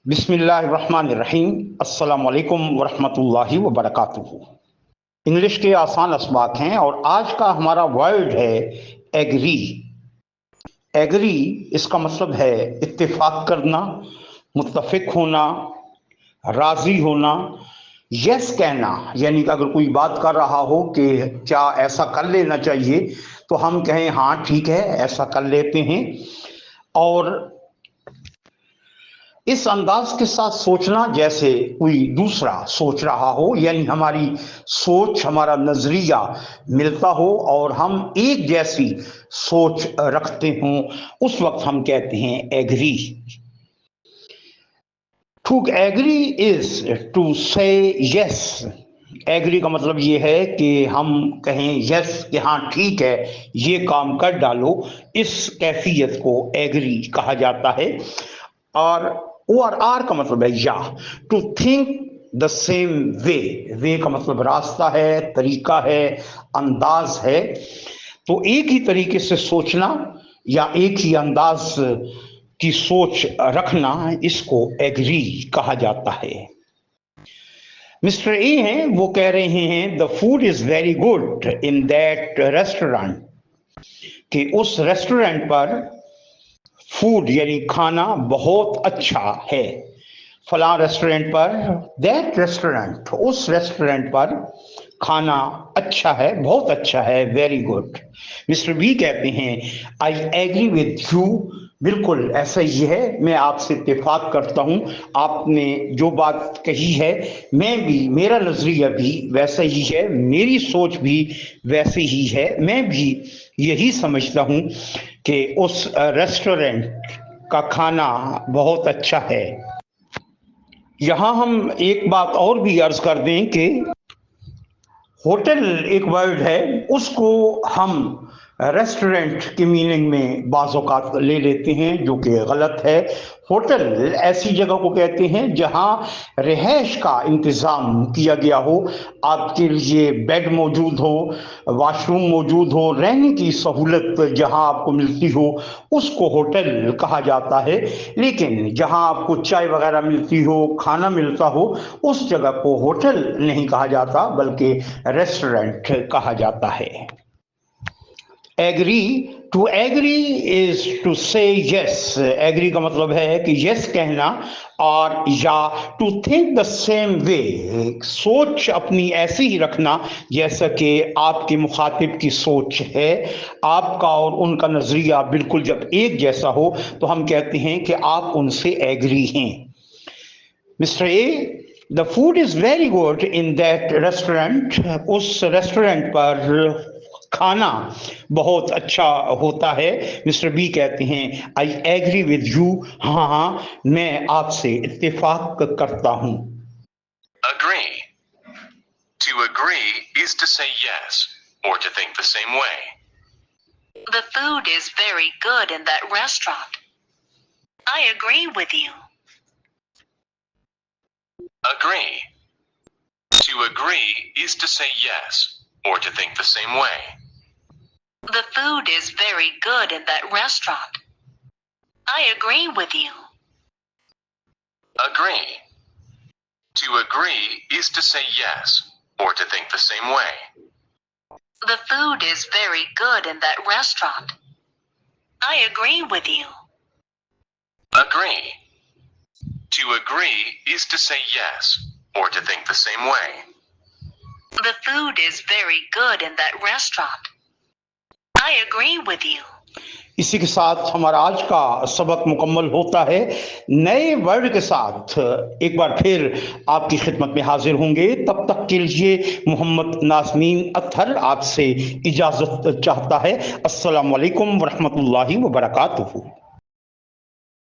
बिस्मिल्लाहिर्रहमानिर्रहीम। अस्सलाम वालेकुम वरहमतुल्लाहि वबरकातुहू। इंग्लिश के आसान असबाक हैं और आज का हमारा वर्ड है एग्री। एग्री इसका मतलब है इत्तेफाक करना, मुत्तफिक होना, राज़ी होना। यस कहना यानी कि अगर कोई बात कर रहा हो कि क्या ऐसा कर लेना चाहिए तो हम कहें हाँ ठीक है ऐसा कर लेते हैं। और इस अंदाज के साथ सोचना जैसे कोई दूसरा सोच रहा हो, यानी हमारी सोच, हमारा नजरिया मिलता हो और हम एक जैसी सोच रखते हों, उस वक्त हम कहते हैं agree. To agree is to say yes. Agree का मतलब ये है कि हम कहें यस कि हाँ ठीक है ये काम कर डालो। इस कैफियत को एग्री कहा जाता है। और ओ और आर का मतलब है या। To think the same way. Way का मतलब रास्ता है, तरीका है, अंदाज है। तो एक ही तरीके से सोचना या एक ही अंदाज की सोच रखना, इसको एग्री कहा जाता है। मिस्टर ए हैं, वो कह रहे हैं the food is very good in that restaurant, कि उस रेस्टोरेंट पर फूड यानी खाना बहुत अच्छा है। फलां रेस्टोरेंट पर, दैट रेस्टोरेंट, उस रेस्टोरेंट पर खाना अच्छा है, बहुत अच्छा है, वेरी गुड। मिस्टर बी कहते हैं आई एग्री विद यू। बिल्कुल ऐसा ही है, मैं आपसे इत्तेफाक करता हूँ। आपने जो बात कही है, मैं भी, मेरा नजरिया भी वैसा ही है, मेरी सोच भी वैसी ही है। मैं भी यही समझता हूँ कि उस रेस्टोरेंट का खाना बहुत अच्छा है। यहाँ हम एक बात और भी अर्ज कर दें कि होटल एक वर्ड है, उसको हम रेस्टोरेंट की मीनिंग में बाज़ औक़ात ले लेते हैं, जो कि गलत है। होटल ऐसी जगह को कहते हैं जहाँ रिहाइश का इंतज़ाम किया गया हो, आपके लिए बेड मौजूद हो, वॉशरूम मौजूद हो, रहने की सहूलत जहाँ आपको मिलती हो, उसको होटल कहा जाता है। लेकिन जहाँ आपको चाय वगैरह मिलती हो, खाना मिलता हो, उस जगह को होटल नहीं कहा जाता बल्कि रेस्टोरेंट कहा जाता है। Agree, to agree is to say yes. Agree का मतलब है कि यस कहना, और या to think the same way, सोच अपनी ऐसी ही रखना जैसा कि आपके मुखातिब की सोच है। आपका और उनका नजरिया बिल्कुल जब एक जैसा हो तो हम कहते हैं कि आप उनसे एग्री हैं। Mister A, the food is very good in that restaurant, उस रेस्टोरेंट पर खाना बहुत अच्छा होता है। मिस्टर बी कहते हैं आई एग्री विद यू, हाँ हाँ मैं आपसे इत्तेफाक करता हूँ। Agree. To agree is to say yes or to think the same way. The food is very good in that restaurant. I agree with you. Agree. To agree is to say yes or to think the same way. The food is very good in that restaurant. I agree with you. Agree. To agree is to say yes or to think the same way. The food is very good in that restaurant. I agree with you. Agree. To agree is to say yes or to think the same way. The food is very good in that restaurant. I agree with you. इसी के साथ हमारा आज का सबक मुकम्मल होता है। नए वर्ड के साथ एक बार फिर आपकी खिदमत में हाजिर होंगे। तब तक के लिए मोहम्मद नाज़मीन अत्थर आपसे इजाज़त चाहता है। अस्सलाम वालेकुम वरहमतुल्लाहि वबरकातुहू।